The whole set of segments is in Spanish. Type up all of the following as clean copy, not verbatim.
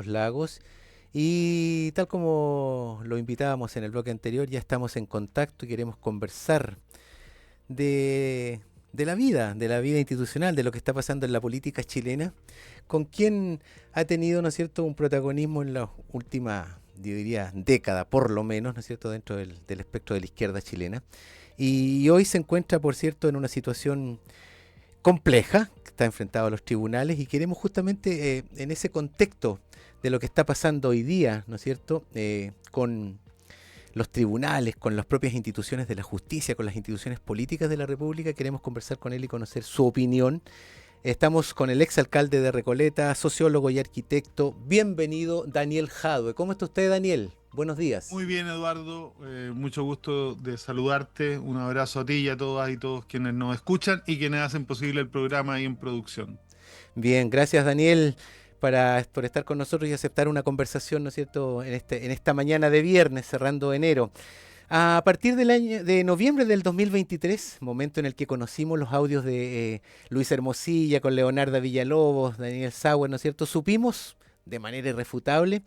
Lagos. Y tal como lo invitábamos en el bloque anterior, ya estamos en contacto y queremos conversar de, de la vida institucional, de lo que está pasando en la política chilena, con quien ha tenido, ¿no es cierto?, un protagonismo en la última, yo diría, década, por lo menos, ¿no es cierto?, dentro del espectro de la izquierda chilena. Y hoy se encuentra, por cierto, en una situación compleja, que está enfrentado a los tribunales y queremos justamente en ese contexto de lo que está pasando hoy día, ¿no es cierto?, con los tribunales, con las propias instituciones de la justicia, con las instituciones políticas de la República, queremos conversar con él y conocer su opinión. Estamos con el exalcalde de Recoleta, sociólogo y arquitecto. Bienvenido, Daniel Jadue. ¿Cómo está usted, Daniel? Buenos días. Muy bien, Eduardo. Mucho gusto de saludarte. Un abrazo a ti y a todas y todos quienes nos escuchan y quienes hacen posible el programa ahí en producción. Bien, gracias, Daniel, por estar con nosotros y aceptar una conversación, ¿no es cierto?, en esta mañana de viernes, cerrando enero. A partir del año de noviembre del 2023, momento en el que conocimos los audios de Luis Hermosilla con Leonardo Villalobos, Daniel Sauer, ¿no es cierto? Supimos de manera irrefutable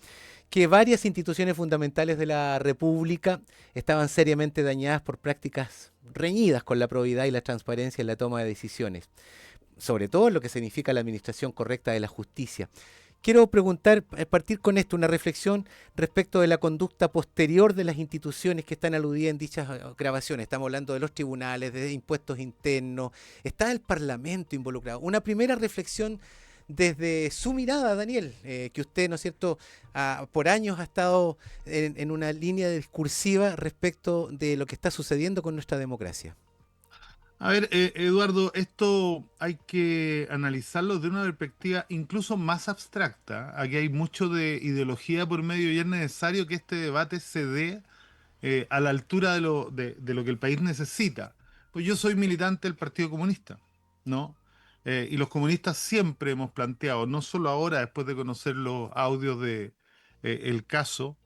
que varias instituciones fundamentales de la República estaban seriamente dañadas por prácticas reñidas con la probidad y la transparencia en la toma de decisiones, sobre todo en lo que significa la administración correcta de la justicia. Quiero preguntar, partir con esto, una reflexión respecto de la conducta posterior de las instituciones que están aludidas en dichas grabaciones. Estamos hablando de los tribunales, de impuestos internos, está el Parlamento involucrado. Una primera reflexión desde su mirada, Daniel, que usted, ¿no es cierto?, por años ha estado en una línea discursiva respecto de lo que está sucediendo con nuestra democracia. A ver, Eduardo, esto hay que analizarlo de una perspectiva incluso más abstracta. Aquí hay mucho de ideología por medio y es necesario que este debate se dé a la altura de lo que el país necesita. Pues yo soy militante del Partido Comunista, ¿no? Y los comunistas siempre hemos planteado, no solo ahora, después de conocer los audios de el caso,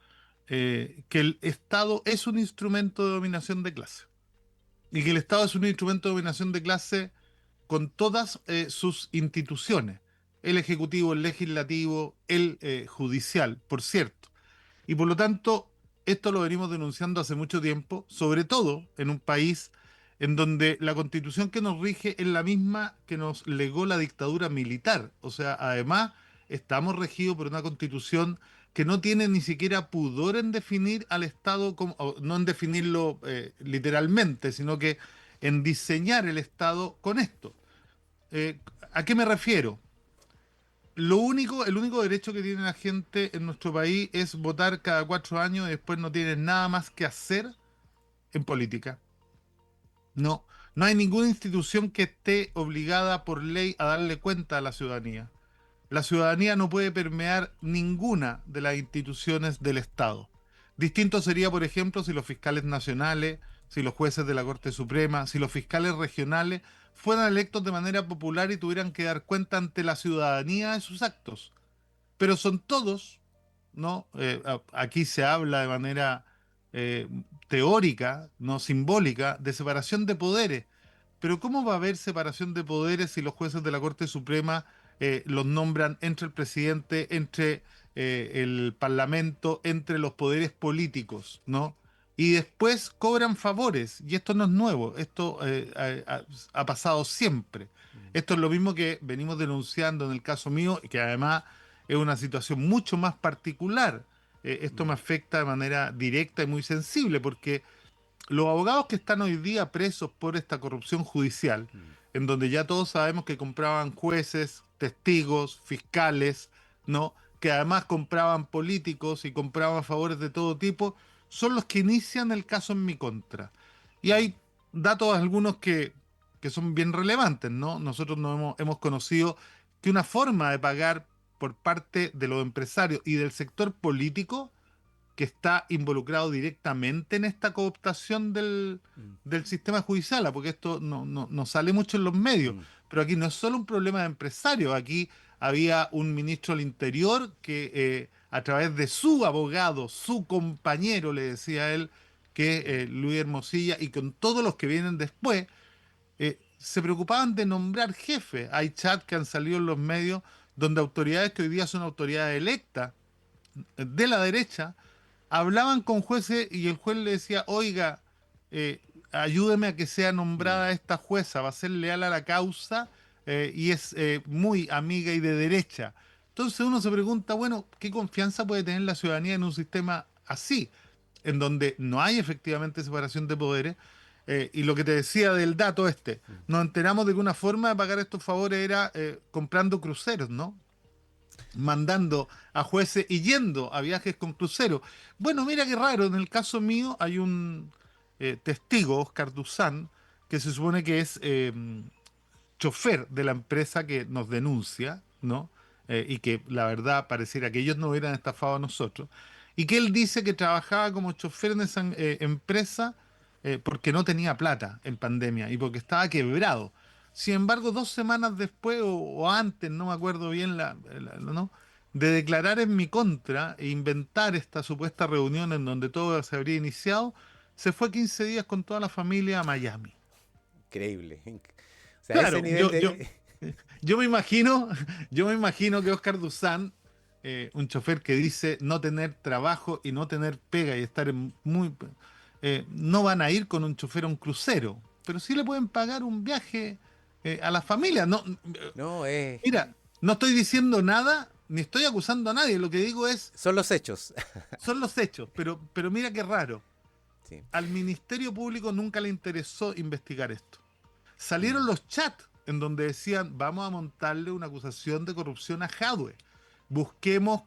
que el Estado es un instrumento de dominación de clase. Y que el Estado es un instrumento de dominación de clase con todas sus instituciones, el ejecutivo, el legislativo, el judicial, por cierto. Y por lo tanto, esto lo venimos denunciando hace mucho tiempo, sobre todo en un país en donde la constitución que nos rige es la misma que nos legó la dictadura militar. O sea, además, estamos regidos por una constitución que no tiene ni siquiera pudor en definir al Estado, como, o no en definirlo literalmente, sino que en diseñar el Estado con esto. Eh, ¿A qué me refiero? El único derecho que tiene la gente en nuestro país es votar cada 4 años y después no tienen nada más que hacer en política. No, no hay ninguna institución que esté obligada por ley a darle cuenta a la ciudadanía. La ciudadanía no puede permear ninguna de las instituciones del Estado. Distinto sería, por ejemplo, si los fiscales nacionales, si los jueces de la Corte Suprema, si los fiscales regionales fueran electos de manera popular y tuvieran que dar cuenta ante la ciudadanía de sus actos. Pero son todos, ¿no? Aquí se habla de manera eh, teórica, no simbólica, de separación de poderes. Pero ¿cómo va a haber separación de poderes si los jueces de la Corte Suprema los nombran entre el presidente, entre el Parlamento, entre los poderes políticos, ¿no? Y después cobran favores, y esto no es nuevo, esto ha pasado siempre. Esto es lo mismo que venimos denunciando en el caso mío, y que además es una situación mucho más particular. Esto me afecta de manera directa y muy sensible, porque los abogados que están hoy día presos por esta corrupción judicial, en donde ya todos sabemos que compraban jueces, testigos, fiscales, ¿no? Que además compraban políticos y compraban favores de todo tipo, son los que inician el caso en mi contra. Y hay datos algunos que son bien relevantes, ¿no? Nosotros no hemos conocido que una forma de pagar por parte de los empresarios y del sector político que está involucrado directamente en esta cooptación del sistema judicial, porque esto no sale mucho en los medios, pero aquí no es solo un problema de empresarios, aquí había un ministro del Interior que a través de su abogado, su compañero, le decía él, que Luis Hermosilla, y con todos los que vienen después, se preocupaban de nombrar jefes. Hay chats que han salido en los medios donde autoridades que hoy día son autoridades electas, de la derecha hablaban con jueces y el juez le decía, oiga, ayúdeme a que sea Mm, nombrada esta jueza, va a ser leal a la causa y es muy amiga y de derecha. Entonces uno se pregunta, bueno, ¿qué confianza puede tener la ciudadanía en un sistema así, en donde no hay efectivamente separación de poderes? Y lo que te decía del dato este, mm. nos enteramos de que una forma de pagar estos favores era comprando cruceros, ¿no? Mandando a jueces y yendo a viajes con crucero. Bueno, mira qué raro, en el caso mío hay un testigo, Oscar Duzán, que se supone que es chofer de la empresa que nos denuncia, ¿no? Y que la verdad pareciera que ellos no hubieran estafado a nosotros. Y que él dice que trabajaba como chofer en esa empresa porque no tenía plata en pandemia y porque estaba quebrado. Sin embargo, 2 semanas después o antes, no me acuerdo bien, ¿no? De declarar en mi contra e inventar esta supuesta reunión en donde todo se habría iniciado, se fue 15 días con toda la familia a Miami. Increíble. O sea, ese Claro, nivel de... yo me imagino, yo me imagino que Oscar Duzán, un chofer que dice no tener trabajo y no tener pega y estar en muy, no van a ir con un chofer a un crucero, pero sí le pueden pagar un viaje a la familia. No, No, mira, no estoy diciendo nada ni estoy acusando a nadie. Lo que digo es, son los hechos. son los hechos, pero mira qué raro. Sí. Al Ministerio Público nunca le interesó investigar esto. Mm. Salieron los chats en donde decían, vamos a montarle una acusación de corrupción a Jadwe. Busquemos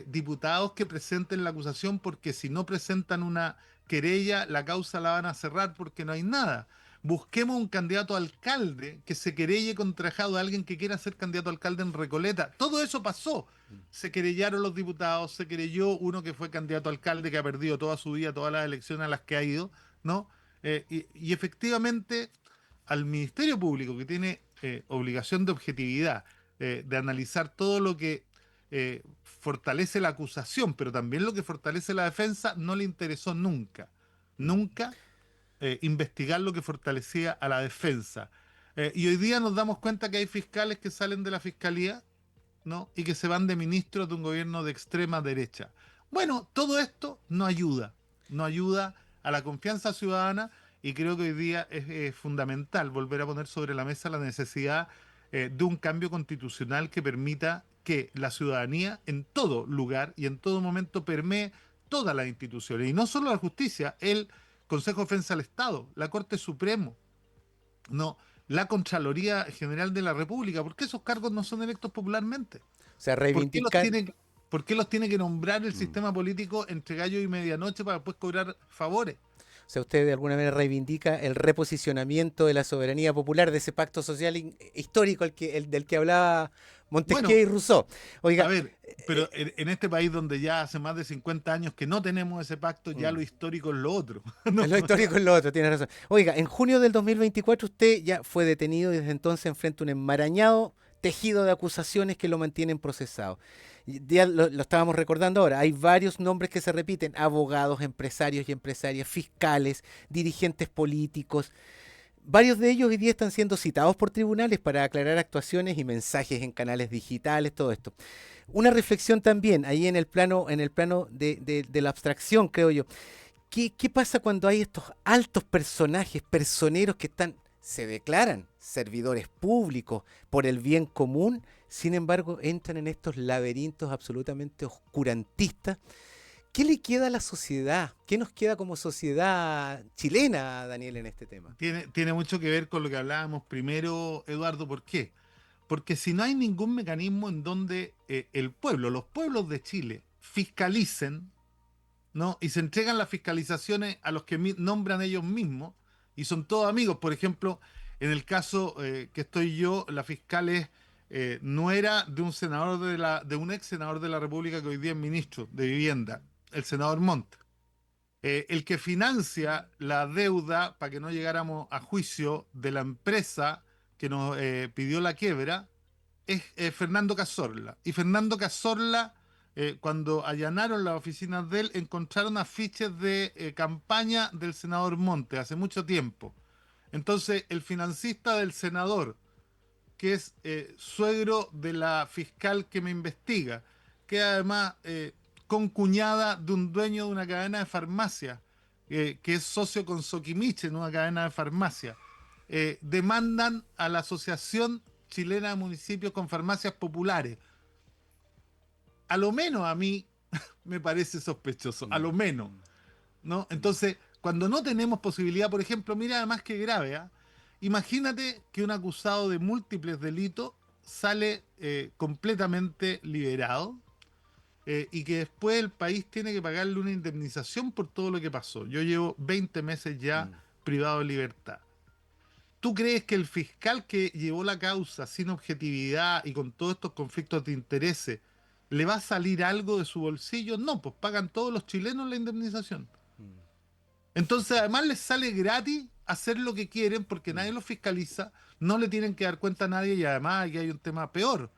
diputados que presenten la acusación porque si no presentan una querella, la causa la van a cerrar porque no hay nada. Busquemos un candidato a alcalde que se querelle contra Jadwe, alguien que quiera ser candidato a alcalde en Recoleta. Todo eso pasó. Se querellaron los diputados, se querelló uno que fue candidato a alcalde que ha perdido toda su vida, todas las elecciones a las que ha ido, ¿no? Y efectivamente al Ministerio Público, que tiene obligación de objetividad, de analizar todo lo que fortalece la acusación, pero también lo que fortalece la defensa, no le interesó nunca, Mm. nunca investigar lo que fortalecía a la defensa. Y hoy día nos damos cuenta que hay fiscales que salen de la fiscalía, ¿no? Y que se van de ministros de un gobierno de extrema derecha. Bueno, todo esto no ayuda, no ayuda a la confianza ciudadana y creo que hoy día es fundamental volver a poner sobre la mesa la necesidad de un cambio constitucional que permita que la ciudadanía en todo lugar y en todo momento permee todas las instituciones, y no solo la justicia, el Consejo de Defensa del Estado, la Corte Suprema, no, la Contraloría General de la República, porque esos cargos no son electos popularmente. O sea, ¿Por qué los reivindicar... tiene, por qué los tiene que nombrar el Mm. sistema político entre gallo y medianoche para después cobrar favores? O sea, usted de alguna manera reivindica el reposicionamiento de la soberanía popular, de ese pacto social histórico del que hablaba Montesquieu Bueno, y Rousseau. a Oiga, ver, pero en este país donde ya hace más de 50 años que no tenemos ese pacto, ya mm, lo histórico es lo otro. ¿No? lo histórico es lo otro, tiene razón. Oiga, en junio del 2024 usted ya fue detenido y desde entonces enfrenta un enmarañado tejido de acusaciones que lo mantienen procesado. Y ya lo estábamos recordando ahora, hay varios nombres que se repiten, abogados, empresarios y empresarias, fiscales, dirigentes políticos. Varios de ellos hoy día están siendo citados por tribunales para aclarar actuaciones y mensajes en canales digitales, todo esto. Una reflexión también ahí en el plano de la abstracción, creo yo. ¿Qué pasa cuando hay estos altos personajes, personeros que están, se declaran servidores públicos por el bien común, sin embargo entran en estos laberintos absolutamente oscurantistas? ¿Qué le queda a la sociedad? ¿Qué nos queda como sociedad chilena, Daniel, en este tema? Tiene mucho que ver con lo que hablábamos primero, Eduardo. ¿Por qué? Porque si no hay ningún mecanismo en donde el pueblo, los pueblos de Chile, fiscalicen, ¿no? Y se entregan las fiscalizaciones a los que nombran ellos mismos, y son todos amigos. Por ejemplo, en el caso que estoy yo, la fiscal es nuera de un senador de un ex senador de la República que hoy día es ministro de Vivienda, el senador Montt. El que financia la deuda para que no llegáramos a juicio de la empresa que nos pidió la quiebra es Fernando Cazorla. Y Fernando Cazorla, cuando allanaron las oficinas de él, encontraron afiches de campaña del senador Monte hace mucho tiempo. Entonces, el financista del senador, que es suegro de la fiscal que me investiga, que además concuñada de un dueño de una cadena de farmacia, que es socio con Sokimich en una cadena de farmacia. Demandan a la Asociación Chilena de Municipios con Farmacias Populares. A lo menos a mí me parece sospechoso, a lo menos, ¿no? Entonces, cuando no tenemos posibilidad, por ejemplo, mira, además que grave, ¿ah? Imagínate que un acusado de múltiples delitos sale completamente liberado, y que después el país tiene que pagarle una indemnización por todo lo que pasó. Yo llevo 20 meses ya privado de libertad. ¿Tú crees que el fiscal que llevó la causa sin objetividad y con todos estos conflictos de intereses le va a salir algo de su bolsillo? No, pues pagan todos los chilenos la indemnización. Entonces además les sale gratis hacer lo que quieren porque nadie los fiscaliza, no le tienen que dar cuenta a nadie y además aquí hay un tema peor.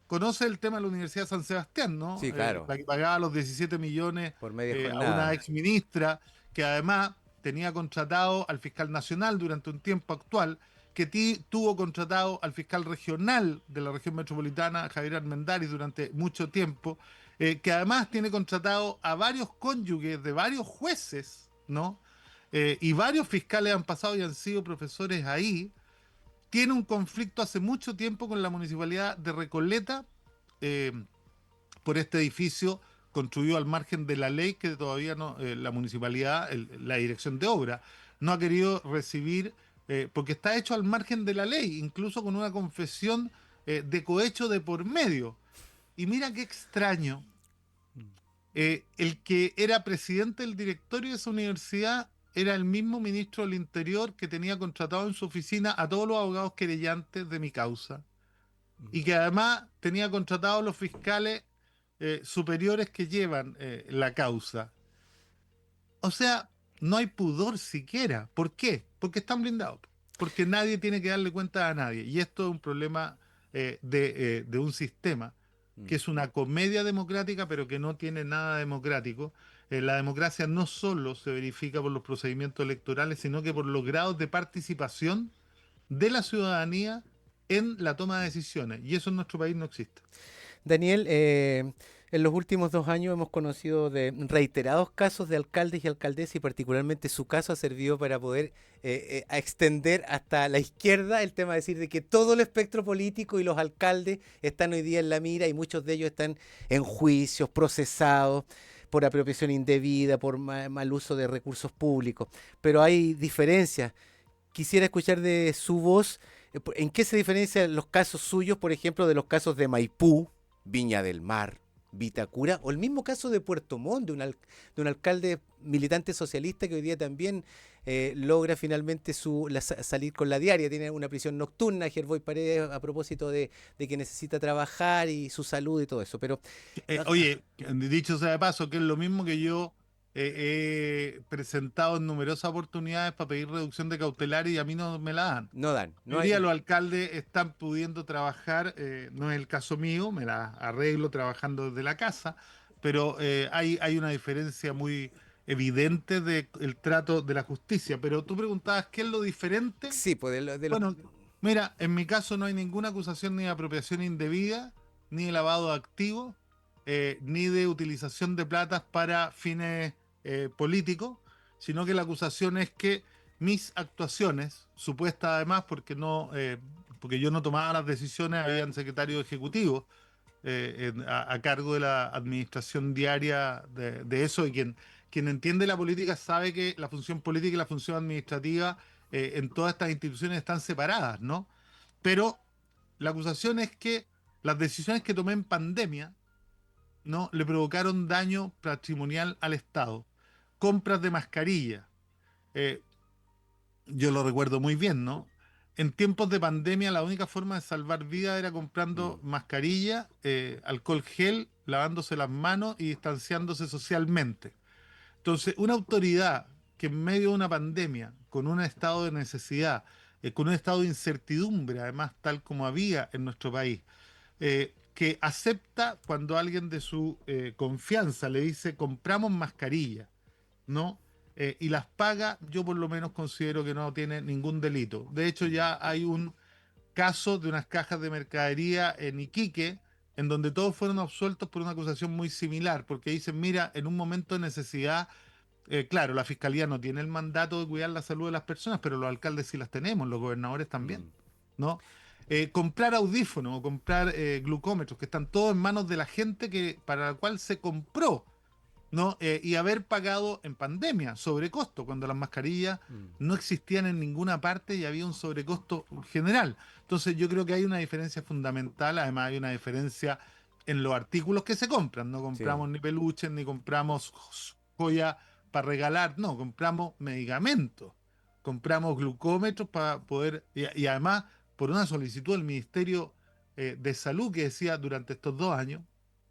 Conoce el tema de la Universidad de San Sebastián, ¿no? Sí, claro, La que pagaba los 17 millones por media a una jornada. ex ministra que además tenía contratado al fiscal nacional durante un tiempo actual, que tuvo contratado al fiscal regional de la región metropolitana, Javier Armendáriz, durante mucho tiempo, que además tiene contratado a varios cónyuges de varios jueces, ¿no? Y varios fiscales han pasado y han sido profesores ahí. Tiene un conflicto hace mucho tiempo con la municipalidad de Recoleta, eh, por este edificio construido al margen de la ley que todavía no, la municipalidad, la dirección de obra, no ha querido recibir, porque está hecho al margen de la ley, incluso con una confesión de cohecho de por medio. Y mira qué extraño, el que era presidente del directorio de esa universidad era el mismo ministro del Interior que tenía contratado en su oficina a todos los abogados querellantes de mi causa y que además tenía contratados los fiscales superiores que llevan la causa. O sea, no hay pudor siquiera. ¿Por qué? Porque están blindados. Porque nadie tiene que darle cuenta a nadie. Y esto es un problema de un sistema que es una comedia democrática, pero que no tiene nada democrático. La democracia no solo se verifica por los procedimientos electorales, sino que por los grados de participación de la ciudadanía en la toma de decisiones. Y eso en nuestro país no existe. Daniel, en los últimos 2 años hemos conocido de reiterados casos de alcaldes y alcaldesas y particularmente su caso ha servido para poder a extender hasta la izquierda el tema de decir de que todo el espectro político y los alcaldes están hoy día en la mira y muchos de ellos están en juicios, procesados por apropiación indebida, por mal uso de recursos públicos. Pero hay diferencias. Quisiera escuchar de su voz en qué se diferencian los casos suyos, por ejemplo, de los casos de Maipú, Viña del Mar, Vitacura, o el mismo caso de Puerto Montt, de un alcalde militante socialista que hoy día también logra finalmente salir con la diaria, tiene una prisión nocturna, Gervoy Paredes, a propósito de que necesita trabajar y su salud y todo eso. Pero Oye, dicho sea de paso, que es lo mismo que yo he presentado en numerosas oportunidades para pedir reducción de cautelar y a mí no me la dan. no dan, no Hoy día hay. los alcaldes están pudiendo trabajar, no es el caso mío, me la arreglo trabajando desde la casa, pero hay una diferencia muy evidente del trato de la justicia. Pero tú preguntabas, ¿qué es lo diferente? Sí, pues de los. Bueno, mira, en mi caso no hay ninguna acusación ni de apropiación indebida, ni de lavado de activos, ni de utilización de platas para fines políticos, sino que la acusación es que mis actuaciones, supuestas además porque yo no tomaba las decisiones, habían secretario ejecutivo a cargo de la administración diaria de eso, y quien entiende la política sabe que la función política y la función administrativa en todas estas instituciones están separadas, ¿no? Pero la acusación es que las decisiones que tomé en pandemia, ¿no? Le provocaron daño patrimonial al Estado. Compras de mascarilla. eh, yo lo recuerdo muy bien, ¿no? En tiempos de pandemia la única forma de salvar vidas era comprando mascarilla, alcohol gel, lavándose las manos y distanciándose socialmente. Entonces, una autoridad que en medio de una pandemia, con un estado de necesidad, con un estado de incertidumbre, además tal como había en nuestro país, que acepta cuando alguien de su confianza le dice compramos mascarilla, ¿no? Y las paga, yo por lo menos considero que no tiene ningún delito. De hecho, ya hay un caso de unas cajas de mercadería en Iquique en donde todos fueron absueltos por una acusación muy similar, porque dicen, mira, en un momento de necesidad, claro, la fiscalía no tiene el mandato de cuidar la salud de las personas, pero los alcaldes sí las tenemos, los gobernadores también, Mm, ¿no? Comprar audífonos o comprar glucómetros, que están todos en manos de la gente que, para la cual se compró, ¿no? Y haber pagado en pandemia sobrecosto, cuando las mascarillas mm, no existían en ninguna parte y había un sobrecosto general. Entonces yo creo que hay una diferencia fundamental, además hay una diferencia en los artículos que se compran. No sí. compramos ni peluches, ni compramos joya para regalar, no, compramos medicamentos, compramos glucómetros para poder, y además por una solicitud del Ministerio de Salud que decía durante estos 2 años,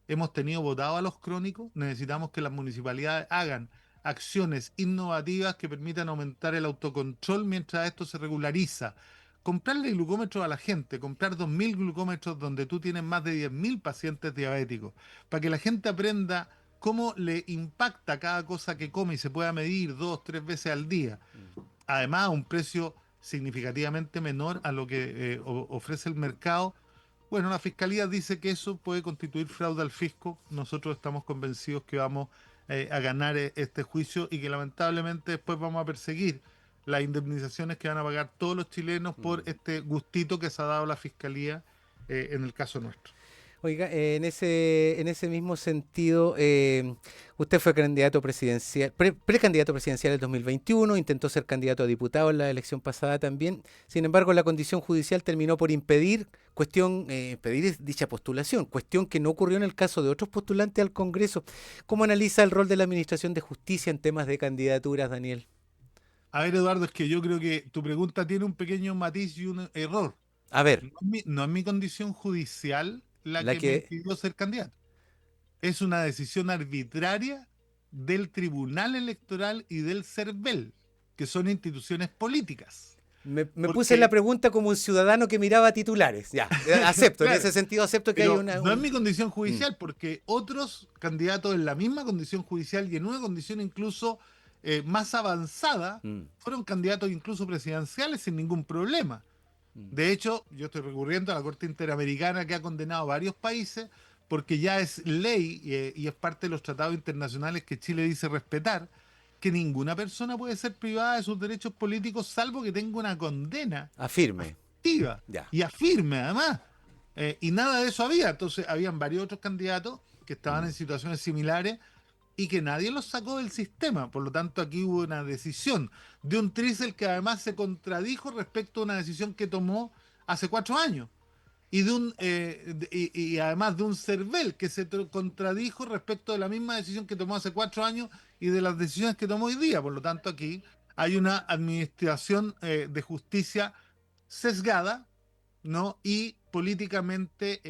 hemos tenido votado a los crónicos, necesitamos que las municipalidades hagan acciones innovativas que permitan aumentar el autocontrol mientras esto se regulariza. Comprarle glucómetros a la gente, comprar 2.000 glucómetros donde tú tienes más de 10.000 pacientes diabéticos, para que la gente aprenda cómo le impacta cada cosa que come y se pueda medir 2, 3 veces al día. Mm. Además, a un precio significativamente menor a lo que ofrece el mercado. Bueno, la fiscalía dice que eso puede constituir fraude al fisco. Nosotros estamos convencidos que vamos a ganar este juicio y que lamentablemente después vamos a perseguir las indemnizaciones que van a pagar todos los chilenos por Mm. este gustito que se ha dado la fiscalía en el caso nuestro. Oiga, en ese mismo sentido, usted fue candidato presidencial, precandidato presidencial en 2021, intentó ser candidato a diputado en la elección pasada también. Sin embargo, la condición judicial terminó por impedir dicha postulación, cuestión que no ocurrió en el caso de otros postulantes al Congreso. ¿Cómo analiza el rol de la Administración de Justicia en temas de candidaturas, Daniel? A ver, Eduardo, es que yo creo que tu pregunta tiene un pequeño matiz y un error. A ver, No es mi condición judicial la la que me que impidió ser candidato. Es una decisión arbitraria del Tribunal Electoral y del CERVEL, que son instituciones políticas. me puse la Porque, pregunta como un ciudadano que miraba titulares. Ya, acepto, en claro, ese sentido acepto que hay pero una... no es mi condición Mm, judicial, porque otros candidatos en la misma condición judicial y en una condición incluso más avanzada mm, fueron candidatos incluso presidenciales sin ningún problema. mm. De hecho, yo estoy recurriendo a la Corte Interamericana que ha condenado a varios países porque ya es ley y es parte de los tratados internacionales que Chile dice respetar, que ninguna persona puede ser privada de sus derechos políticos salvo que tenga una condena Afirme. activa Ya. y afirme además. Y nada de eso había. Entonces, habían varios otros candidatos que estaban Mm. en situaciones similares y que nadie los sacó del sistema. Por lo tanto, aquí hubo una decisión de un Trisel que además se contradijo respecto a una decisión que tomó hace 4 años. Y además de un CERVEL que se contradijo respecto de la misma decisión que tomó hace 4 años y de las decisiones que tomó hoy día. Por lo tanto, aquí hay una administración de justicia sesgada, ¿no? Y políticamente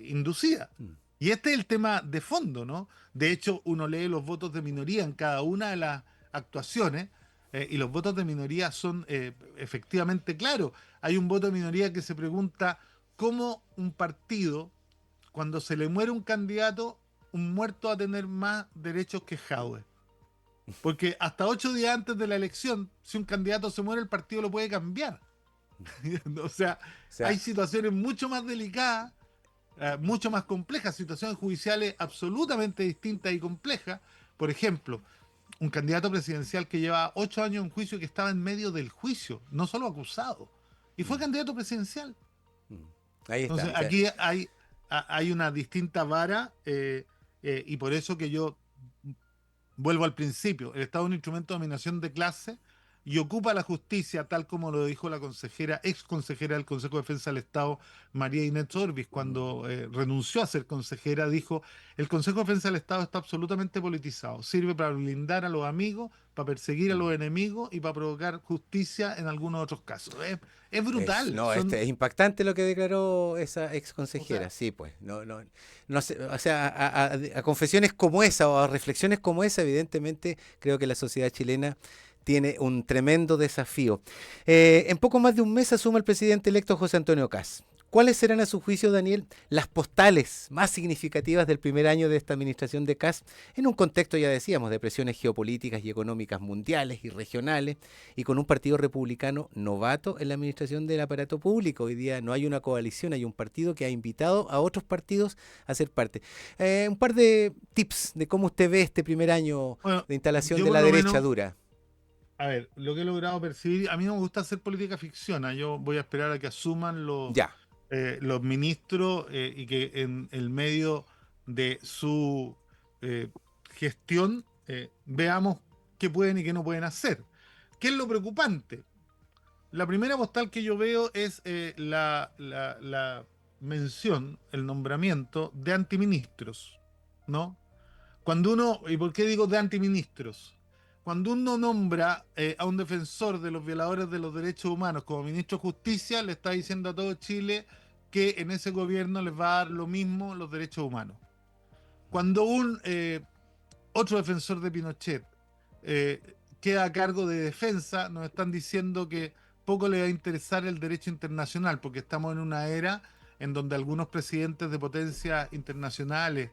inducida. Mm. Y este es el tema de fondo, ¿no? De hecho, uno lee los votos de minoría en cada una de las actuaciones y los votos de minoría son efectivamente claros. Hay un voto de minoría que se pregunta cómo un partido, cuando se le muere un candidato, un muerto va a tener más derechos que Jadwe. Porque hasta 8 días antes de la elección, si un candidato se muere, el partido lo puede cambiar. O sea, O hay sea, situaciones mucho más delicadas, mucho más complejas, situaciones judiciales absolutamente distintas y complejas. Por ejemplo, un candidato presidencial que lleva 8 años en juicio, que estaba en medio del juicio, no solo acusado, y fue mm, candidato presidencial. mm. Ahí está. Entonces, O sea, aquí hay una distinta vara y por eso que yo vuelvo al principio. El Estado es un instrumento de dominación de clase y ocupa la justicia, tal como lo dijo la consejera, ex consejera del Consejo de Defensa del Estado, María Inés Orbis, cuando renunció a ser consejera, dijo: el Consejo de Defensa del Estado está absolutamente politizado, sirve para blindar a los amigos, para perseguir a mm. los enemigos y para provocar justicia en algunos otros casos. Es brutal, No, son, es impactante lo que declaró esa ex o consejera, sea, sí, pues. No sé, o sea, a confesiones como esa o a reflexiones como esa, evidentemente, creo que la sociedad chilena tiene un tremendo desafío. En poco más de un mes asume el presidente electo José Antonio Kast. ¿Cuáles serán a su juicio, Daniel, las postales más significativas del primer año de esta administración de Kast en un contexto, ya decíamos, de presiones geopolíticas y económicas mundiales y regionales y con un partido republicano novato en la administración del aparato público? Hoy día no hay una coalición, hay un partido que ha invitado a otros partidos a ser parte. Un par de tips de cómo usted ve este primer año Bueno, de instalación yo de por la lo derecha menos, dura. a ver, lo que he logrado percibir, a mí no me gusta hacer política ficción, yo voy a esperar a que asuman Ya. los ministros y que en el medio de su eh, gestión veamos qué pueden y qué no pueden hacer. ¿Qué es lo preocupante? La primera postal que yo veo es la mención, el nombramiento de antiministros, ¿no? Cuando uno, ¿y por qué digo de antiministros? Cuando uno nombra a un defensor de los violadores de los derechos humanos como ministro de Justicia, le está diciendo a todo Chile que en ese gobierno les va a dar lo mismo los derechos humanos. Cuando un otro defensor de Pinochet eh, queda a cargo de defensa, nos están diciendo que poco le va a interesar el derecho internacional, porque estamos en una era en donde algunos presidentes de potencias internacionales,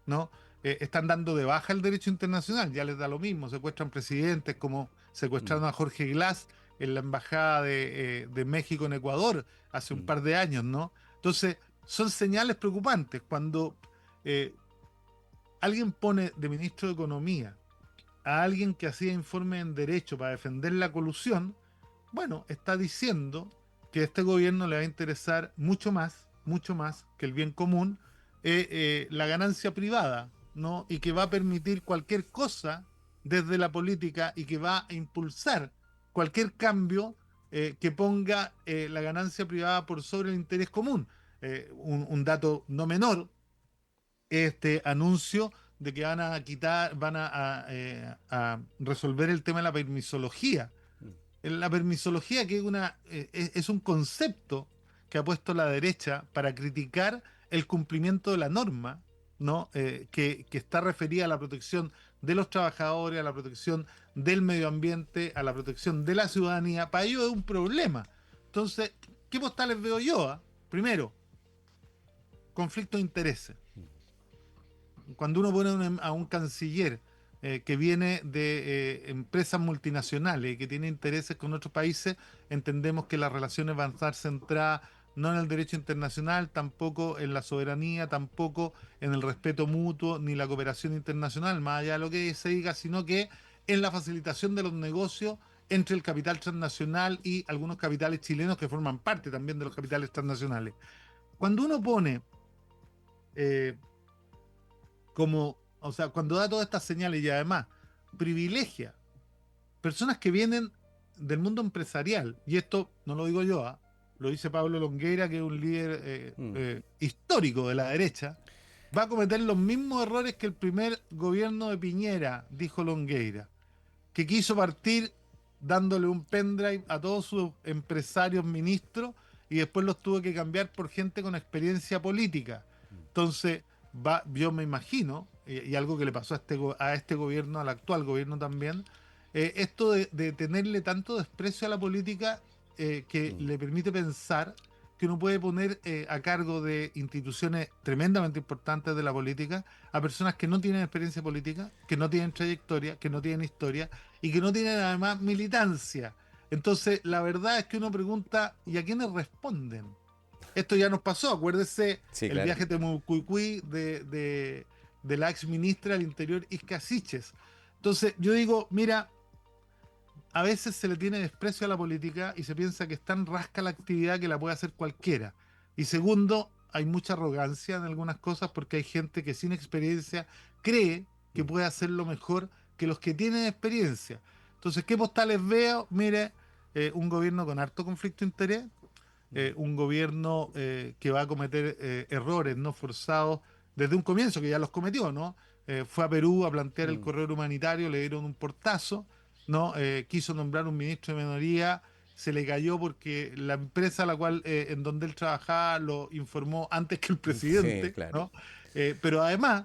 ¿no? Están dando de baja el derecho internacional, ya les da lo mismo, secuestran presidentes como secuestraron a Jorge Glass en la embajada de México en Ecuador hace un par de años, ¿no? Entonces, son señales preocupantes cuando eh, alguien pone de ministro de Economía a alguien que hacía informe en derecho para defender la colusión, bueno, está diciendo que a este gobierno le va a interesar mucho más que el bien común, la ganancia privada, ¿no? Y que va a permitir cualquier cosa desde la política y que va a impulsar cualquier cambio que ponga la ganancia privada por sobre el interés común. Un dato no menor, este anuncio de que van a quitar, a resolver el tema de la permisología. La permisología, que es un concepto que ha puesto la derecha para criticar el cumplimiento de la norma, ¿no? Que está referida a la protección de los trabajadores, a la protección del medio ambiente, a la protección de la ciudadanía. Para ello es un problema. Entonces, ¿qué postales veo yo? Primero, conflicto de intereses. Cuando uno pone a un canciller que viene de empresas multinacionales y que tiene intereses con otros países, entendemos que las relaciones van a estar centradas no en el derecho internacional, tampoco en la soberanía, tampoco en el respeto mutuo ni la cooperación internacional, más allá de lo que se diga, sino que en la facilitación de los negocios entre el capital transnacional y algunos capitales chilenos que forman parte también de los capitales transnacionales. Cuando uno pone eh, o sea, cuando da todas estas señales y además privilegia personas que vienen del mundo empresarial, y esto no lo digo yo, lo dice Pablo Longueira, que es un líder histórico de la derecha, va a cometer los mismos errores que el primer gobierno de Piñera, dijo Longueira, que quiso partir dándole un pendrive a todos sus empresarios ministros y después los tuvo que cambiar por gente con experiencia política. Entonces, yo me imagino, y algo que le pasó a este gobierno, al actual gobierno también, esto de tenerle tanto desprecio a la política que le permite pensar que uno puede poner a cargo de instituciones tremendamente importantes de la política a personas que no tienen experiencia política, que no tienen trayectoria, que no tienen historia y que no tienen además militancia. Entonces, la verdad es que uno pregunta, ¿y a quiénes responden? Esto ya nos pasó, acuérdese Sí, el claro. viaje Temucuicui de la ex ministra del Interior, Isca Siches. Entonces, yo digo, mira, a veces se le tiene desprecio a la política y se piensa que es tan rasca la actividad que la puede hacer cualquiera. Y segundo, hay mucha arrogancia en algunas cosas porque hay gente que sin experiencia cree que puede hacerlo mejor que los que tienen experiencia. Entonces, ¿qué postales veo? Mire, un gobierno con harto conflicto de interés, un gobierno que va a cometer errores no forzados desde un comienzo, que ya los cometió, ¿no? Fue a Perú a plantear el corredor humanitario, le dieron un portazo, ¿no? Quiso nombrar un ministro de minoría, se le cayó porque la empresa a la cual en donde él trabajaba lo informó antes que el Sí, presidente, claro. ¿no? Pero además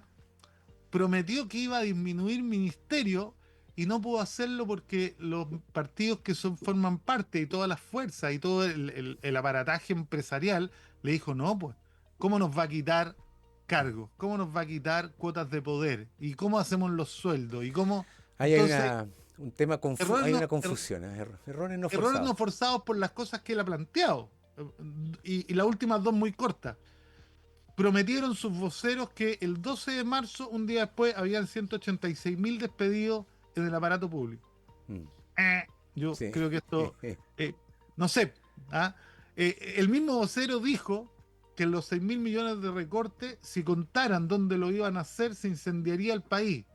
prometió que iba a disminuir ministerio y no pudo hacerlo porque los partidos que forman parte y todas las fuerzas y todo el aparataje empresarial le dijo, no, pues, ¿cómo nos va a quitar cargos? ¿Cómo nos va a quitar cuotas de poder? ¿Y cómo hacemos los sueldos? ¿Y cómo? Ahí Entonces, un tema errores hay no, una confusión, errores no errores no forzados. forzados por las cosas que él ha planteado. Y las últimas dos muy cortas. Prometieron sus voceros que el 12 de marzo, un día después, habían 186.000 despedidos en el aparato público. Mm, Yo sí. creo que esto, no sé, ¿ah? El mismo vocero dijo que los 6.000 millones de recortes, si contaran dónde lo iban a hacer, se incendiaría el país.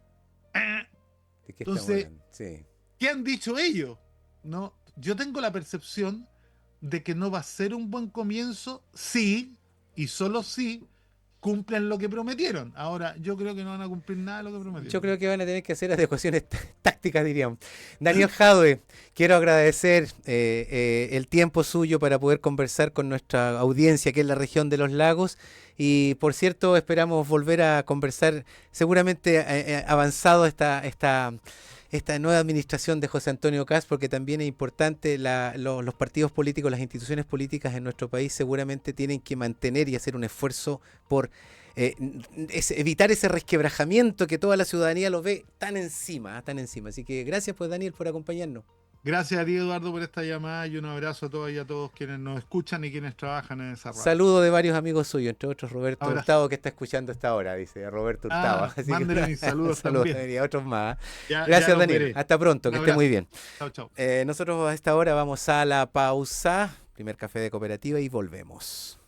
¿De qué estamos Entonces, hablando? Sí. ¿qué han dicho ellos? ¿No? Yo tengo la percepción de que no va a ser un buen comienzo si, y solo si, cumplen lo que prometieron. Ahora, yo creo que no van a cumplir nada de lo que Yo prometieron. creo que van a tener que hacer adecuaciones tácticas, diríamos. Daniel Jadwe, quiero agradecer el tiempo suyo para poder conversar con nuestra audiencia que es la región de los lagos. Y por cierto, esperamos volver a conversar seguramente avanzado esta nueva administración de José Antonio Kast, porque también es importante, los partidos políticos, las instituciones políticas en nuestro país seguramente tienen que mantener y hacer un esfuerzo por evitar ese resquebrajamiento que toda la ciudadanía lo ve tan encima, tan encima. Así que gracias pues Daniel por acompañarnos. Gracias a ti, Eduardo, por esta llamada y un abrazo a todas y a todos quienes nos escuchan y quienes trabajan en esa radio. Saludo de varios amigos suyos, entre otros Roberto Abrazo. Hurtado, que está escuchando esta hora, dice Roberto Hurtado. Así mándele que, mis saludos saludos también. y a otros más. Ya Gracias los Daniel, veré. hasta pronto, Un que esté abrazo. muy bien. Chao, chao. Nosotros a esta hora vamos a la pausa, primer café de cooperativa y volvemos.